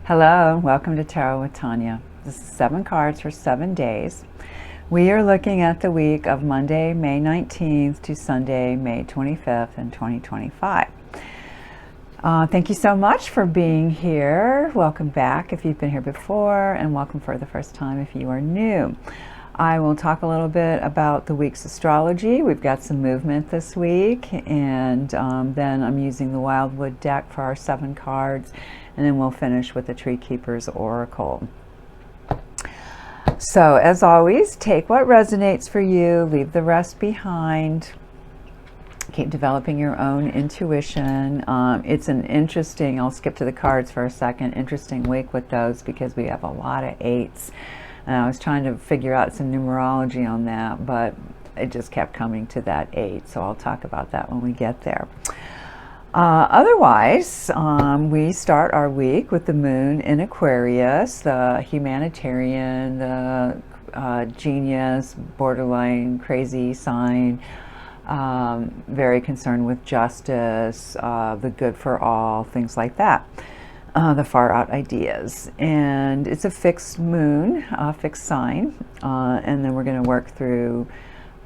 Hello, welcome to Tarot with Tanya. This is 7 cards for 7 days. We are looking at the week of Monday, May 19th to Sunday, May 25th in 2025. Thank you so much for being here. Welcome back if you've been here before, and welcome for the first time if you are new. I will talk a little bit about the week's astrology. We've got some movement this week, and then I'm using the Wildwood deck for our 7 cards, and then we'll finish with the Tree Keeper's Oracle. So, as always, take what resonates for you, leave the rest behind. Keep developing your own intuition. It's an interesting, I'll skip to the cards for a second, interesting week with those because we have a lot of 8s. And I was trying to figure out some numerology on that, but it just kept coming to that 8. So I'll talk about that when we get there. Otherwise, we start our week with the moon in Aquarius, the humanitarian, the genius, borderline crazy sign, very concerned with justice, the good for all, things like that, the far out ideas. And it's a fixed moon, fixed sign, and then we're going to work through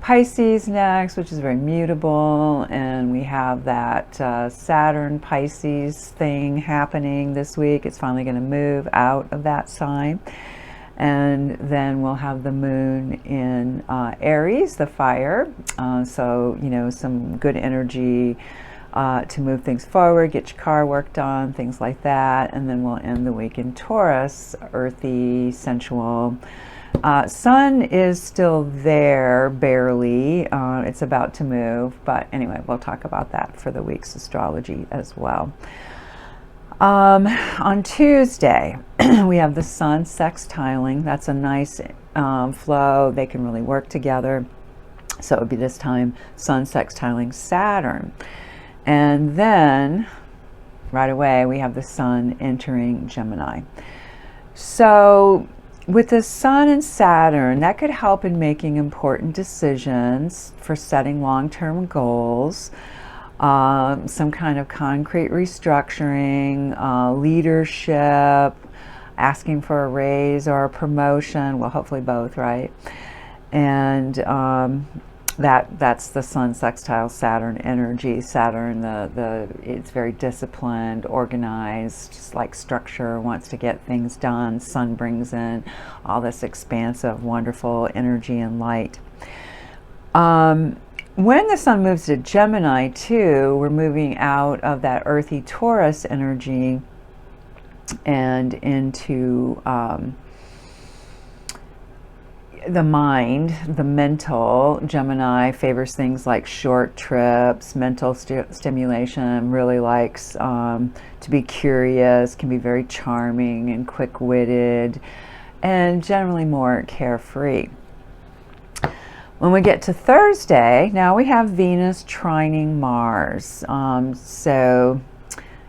Pisces next, which is very mutable, and we have that Saturn Pisces thing happening this week. It's finally going to move out of that sign. And then we'll have the moon in Aries, the fire. So, you know, some good energy to move things forward, get your car worked on, things like that. And then we'll end the week in Taurus, earthy, sensual. Sun is still there, barely. It's about to move, but anyway, we'll talk about that for the week's astrology as well. On Tuesday, we have the Sun sextiling. That's a nice flow. They can really work together. So it would be this time Sun sextiling Saturn. And then right away, we have the Sun entering Gemini. So with the Sun and Saturn, that could help in making important decisions, for setting long-term goals, some kind of concrete restructuring, leadership, asking for a raise or a promotion, well, hopefully both, right? And that's the Sun sextile Saturn energy. Saturn, it's very disciplined, organized, just like structure, wants to get things done. Sun brings in all this expansive, wonderful energy and light. When the Sun moves to Gemini too, we're moving out of that earthy Taurus energy and into the mind, the mental. Gemini favors things like short trips, mental stimulation, really likes to be curious, can be very charming and quick-witted, and generally more carefree. When we get to Thursday, now we have Venus trining Mars.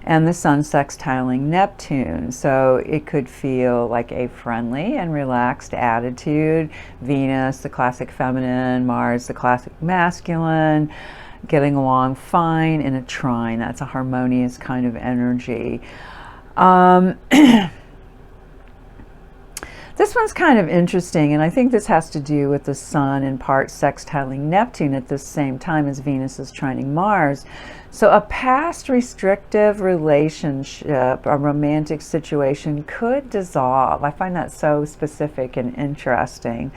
And the Sun sextiling Neptune. So it could feel like a friendly and relaxed attitude. Venus, the classic feminine, Mars, the classic masculine, getting along fine in a trine. That's a harmonious kind of energy. This one's kind of interesting, and I think this has to do with the Sun in part sextiling Neptune at the same time as Venus is trining Mars. So a past restrictive relationship, a romantic situation, could dissolve. I find that so specific and interesting.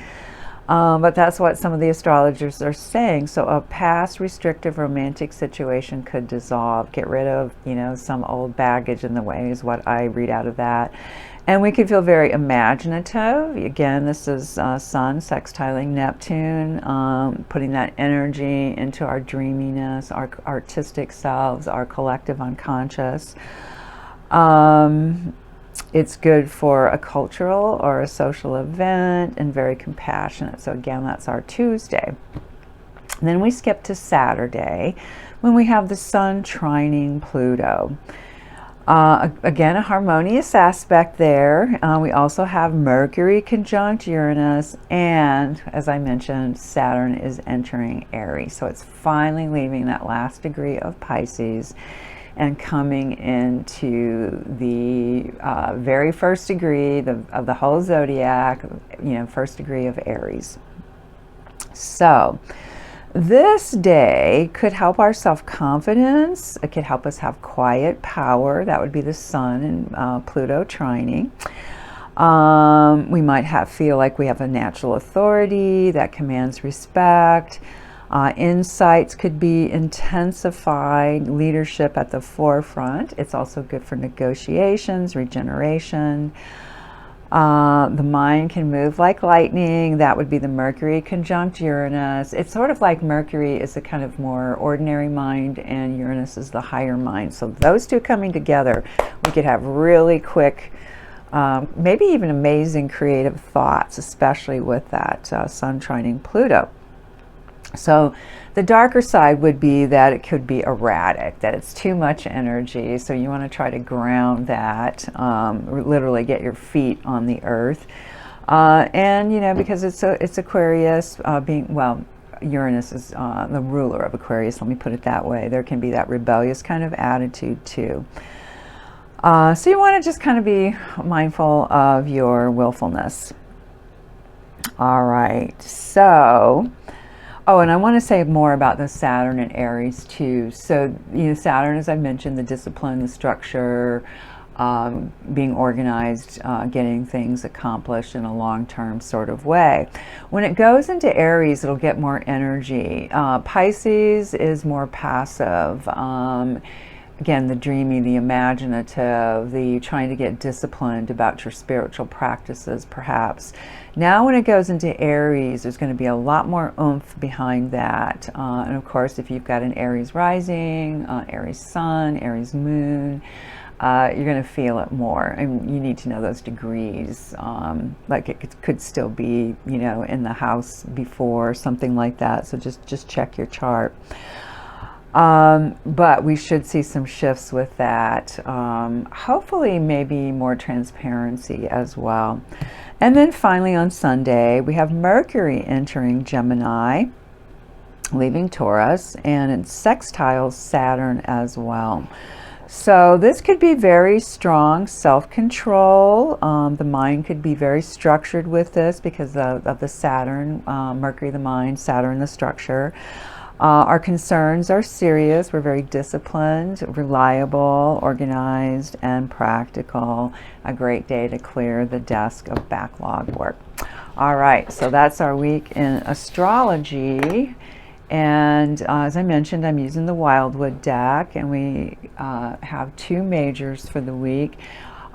But that's what some of the astrologers are saying. So a past restrictive romantic situation could dissolve, get rid of, you know, some old baggage in the way is what I read out of that. And we could feel very imaginative. Again, this is Sun sextiling Neptune, putting that energy into our dreaminess, our artistic selves, our collective unconscious. It's good for a cultural or a social event, and very compassionate. So again, that's our Tuesday. And then we skip to Saturday when we have the Sun trining Pluto. Again, a harmonious aspect there. We also have Mercury conjunct Uranus, and as I mentioned, Saturn is entering Aries. So it's finally leaving that last degree of Pisces and coming into the very first degree of the whole zodiac, first degree of Aries. So this day could help our self-confidence. It could help us have quiet power. That would be the Sun and Pluto trining. We might feel like we have a natural authority that commands respect. Insights could be intensified, leadership at the forefront. It's also good for negotiations, regeneration. The mind can move like lightning. That would be the Mercury conjunct Uranus. It's sort of like Mercury is a kind of more ordinary mind and Uranus is the higher mind. So those two coming together, we could have really quick, maybe even amazing creative thoughts, especially with that Sun trining Pluto. So the darker side would be that it could be erratic, that it's too much energy. So you want to try to ground that, literally get your feet on the earth. And, because it's Aquarius, Uranus is the ruler of Aquarius, let me put it that way. There can be that rebellious kind of attitude too. So you want to just kind of be mindful of your willfulness. All right, so... Oh, and I want to say more about the Saturn and Aries too. So, Saturn, as I mentioned, the discipline, the structure, being organized, getting things accomplished in a long-term sort of way. When it goes into Aries, it'll get more energy. Pisces is more passive. Again, the dreamy, the imaginative, the trying to get disciplined about your spiritual practices, perhaps. Now when it goes into Aries, there's going to be a lot more oomph behind that. And of course, if you've got an Aries rising, Aries sun, Aries moon, you're going to feel it more. And you need to know those degrees. Like it could still be, in the house before, something like that. So just check your chart. But we should see some shifts with that. Hopefully maybe more transparency as well. And then finally on Sunday, we have Mercury entering Gemini, leaving Taurus, and it sextiles Saturn as well. So this could be very strong self-control. The mind could be very structured with this because of the Saturn, Mercury the mind, Saturn the structure. Our concerns are serious. We're very disciplined, reliable, organized, and practical. A great day to clear the desk of backlog work. All right, so that's our week in astrology. And as I mentioned, I'm using the Wildwood deck, and we have 2 majors for the week.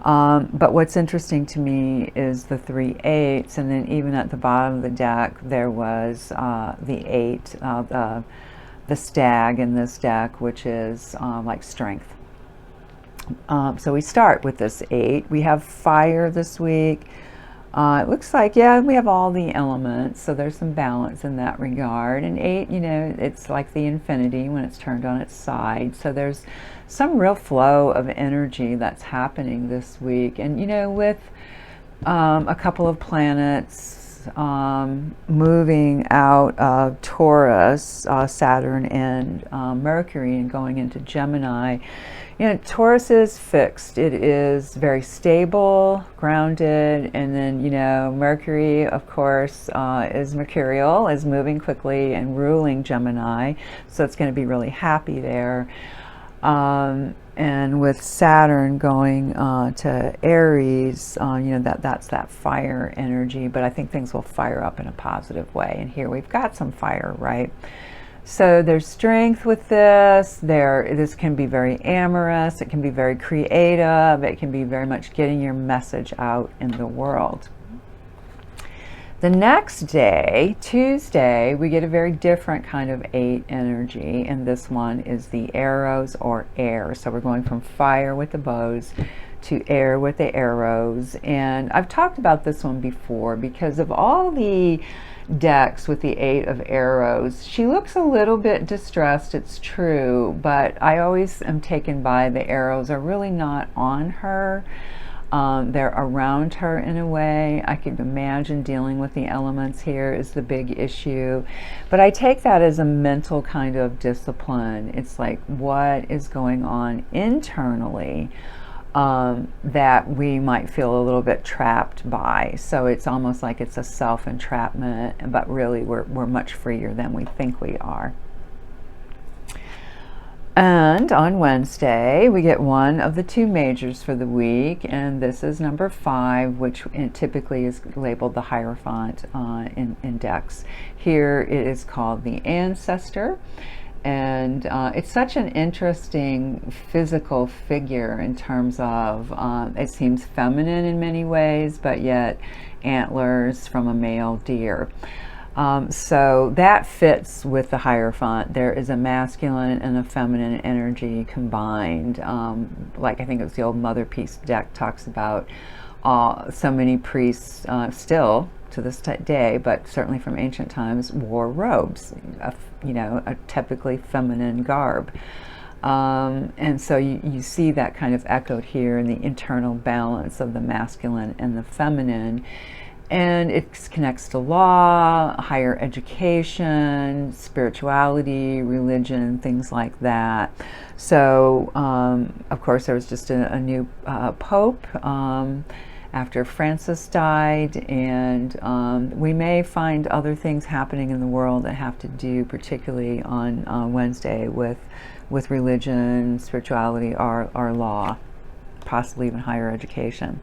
But what's interesting to me is the 3 8s, and then even at the bottom of the deck there was the 8, the stag in this deck, which is like strength. So we start with this 8. We have fire this week. It looks like, yeah, we have all the elements, so there's some balance in that regard. And 8, it's like the infinity when it's turned on its side. So there's some real flow of energy that's happening this week. And, with a couple of planets moving out of Taurus, Saturn and Mercury, and going into Gemini, Taurus is fixed. It is very stable, grounded, and then, Mercury, of course, is mercurial, is moving quickly and ruling Gemini, so it's going to be really happy there. And with Saturn going to Aries, that's that fire energy, but I think things will fire up in a positive way. And here we've got some fire, right? So there's strength with this. This can be very amorous. It can be very creative. It can be very much getting your message out in the world. The next day, Tuesday, we get a very different kind of 8 energy, and this one is the arrows or air. So we're going from fire with the bows to air with the arrows. And I've talked about this one before because of all the decks with the 8 of arrows. She looks a little bit distressed, it's true, but I always am taken by the arrows are really not on her. They're around her in a way. I could imagine dealing with the elements here is the big issue. But I take that as a mental kind of discipline. It's like, what is going on internally that we might feel a little bit trapped by. So it's almost like it's a self-entrapment, but really we're much freer than we think we are. And on Wednesday, we get one of the 2 majors for the week, and this is number 5, which typically is labeled the Hierophant in decks. Here it is called the Ancestor, and it's such an interesting physical figure in terms of, it seems feminine in many ways, but yet antlers from a male deer. So that fits with the Hierophant. There is a masculine and a feminine energy combined. Like I think it was the old Mother Peace deck talks about so many priests still to this day, but certainly from ancient times, wore robes, a typically feminine garb. And so you see that kind of echoed here in the internal balance of the masculine and the feminine. And it connects to law, higher education, spirituality, religion, things like that. So, of course, there was just a new pope after Francis died, and we may find other things happening in the world that have to do, particularly on Wednesday, with religion, spirituality, or law, possibly even higher education.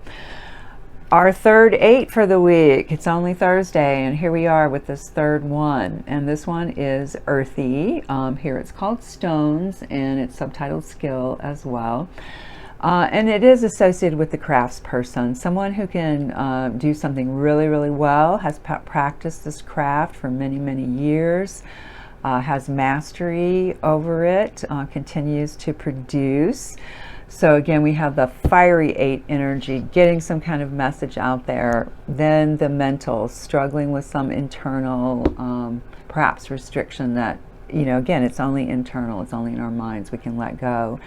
Our third 8 for the week. It's only Thursday, and here we are with this third one. And this one is earthy. Here it's called Stones, and it's subtitled Skill as well. And it is associated with the craftsperson, someone who can do something really, really well, has practiced this craft for many, many years, has mastery over it, continues to produce. So again, we have the fiery 8 energy, getting some kind of message out there. Then the mental, struggling with some internal, perhaps restriction that, again, it's only internal, it's only in our minds, we can let go.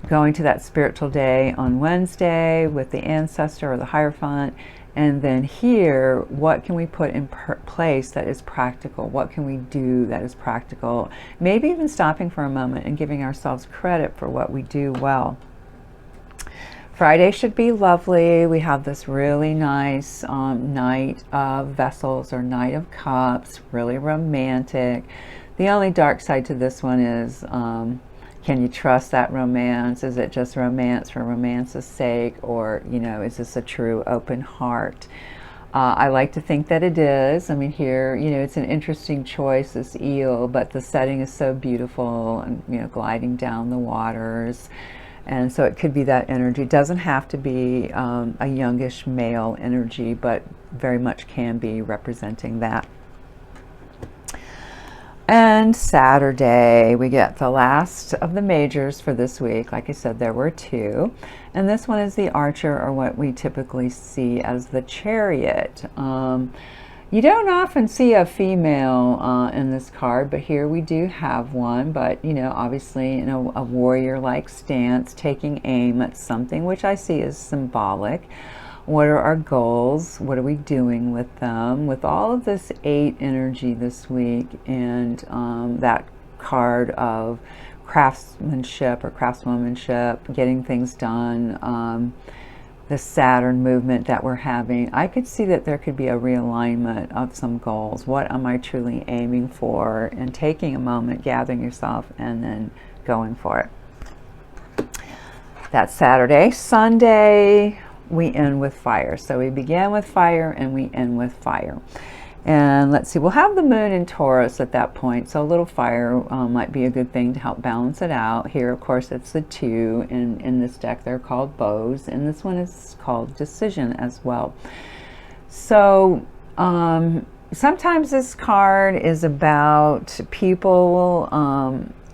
Going to that spiritual day on Wednesday with the Ancestor or the Hierophant. And then here, what can we put in place that is practical? What can we do that is practical? Maybe even stopping for a moment and giving ourselves credit for what we do well. Friday should be lovely. We have this really nice Knight of Vessels or Knight of Cups, really romantic. The only dark side to this one is, can you trust that romance? Is it just romance for romance's sake, or, is this a true open heart? I like to think that it is. I mean, here, it's an interesting choice, this eel, but the setting is so beautiful and, gliding down the waters. And so it could be that energy. It doesn't have to be a youngish male energy, but very much can be representing that. And Saturday, we get the last of the majors for this week. Like I said, there were 2. And this one is the Archer, or what we typically see as the Chariot. You don't often see a female in this card, but here we do have one. But, obviously in a warrior-like stance, taking aim at something, which I see as symbolic. What are our goals? What are we doing with them? With all of this 8 energy this week, and that card of craftsmanship or craftswomanship, getting things done, the Saturn movement that we're having, I could see that there could be a realignment of some goals. What am I truly aiming for? And taking a moment, gathering yourself, and then going for it. That's Saturday. Sunday, we end with fire. So we begin with fire and we end with fire. And let's see, we'll have the moon in Taurus at that point, so a little fire might be a good thing to help balance it out. Here, of course, it's the 2. In this deck, they're called bows, and this one is called decision as well. So sometimes this card is about people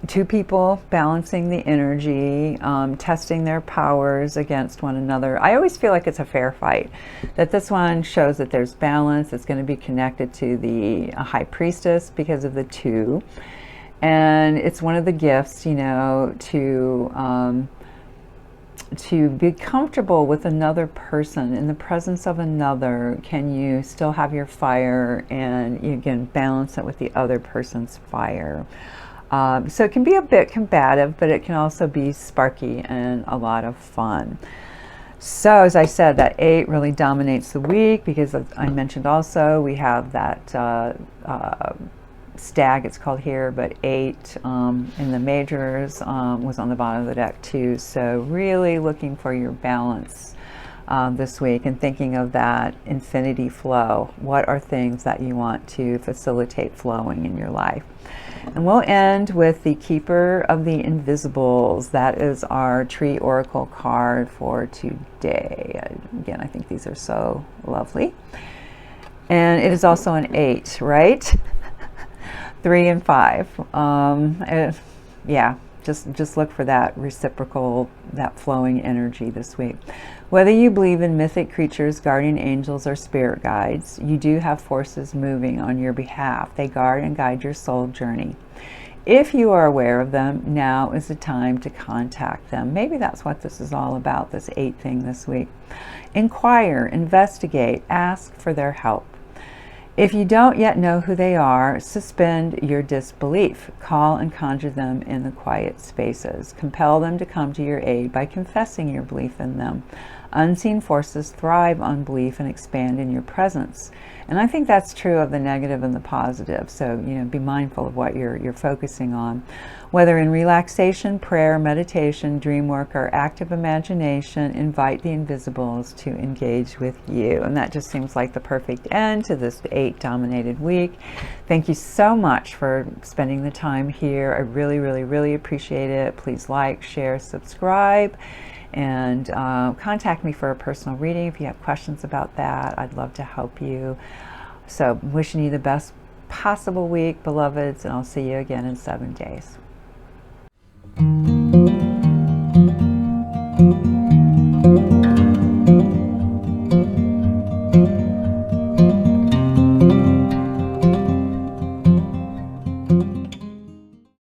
two people balancing the energy, testing their powers against one another. I always feel like it's a fair fight. That this one shows that there's balance. It's going to be connected to the High Priestess because of the two. And it's one of the gifts, you know, to be comfortable with another person, in the presence of another. Can you still have your fire, and you can balance it with the other person's fire? So it can be a bit combative, but it can also be sparky and a lot of fun. So as I said, that 8 really dominates the week, because as I mentioned also, we have that stag, it's called here, but 8 in the majors was on the bottom of the deck too. So really looking for your balance this week, and thinking of that infinity flow. What are things that you want to facilitate flowing in your life? And we'll end with the Keeper of the Invisibles. That is our tree oracle card for today. Again, I think these are so lovely. And it is also an 8, right? 3 and 5. Yeah, just look for that reciprocal, that flowing energy this week. Whether you believe in mythic creatures, guardian angels, or spirit guides, you do have forces moving on your behalf. They guard and guide your soul journey. If you are aware of them, now is the time to contact them. Maybe that's what this is all about, this 8 thing this week. Inquire, investigate, ask for their help. If you don't yet know who they are, suspend your disbelief. Call and conjure them in the quiet spaces. Compel them to come to your aid by confessing your belief in them. Unseen forces thrive on belief and expand in your presence. And I think that's true of the negative and the positive. So, you know, be mindful of what you're focusing on. Whether in relaxation, prayer, meditation, dream work, or active imagination, invite the invisibles to engage with you. And that just seems like the perfect end to this 8-dominated week. Thank you so much for spending the time here. I really, really, really appreciate it. Please like, share, subscribe, and contact me for a personal reading if you have questions about that. I'd love to help you. So wishing you the best possible week, beloveds, and I'll see you again in 7 days.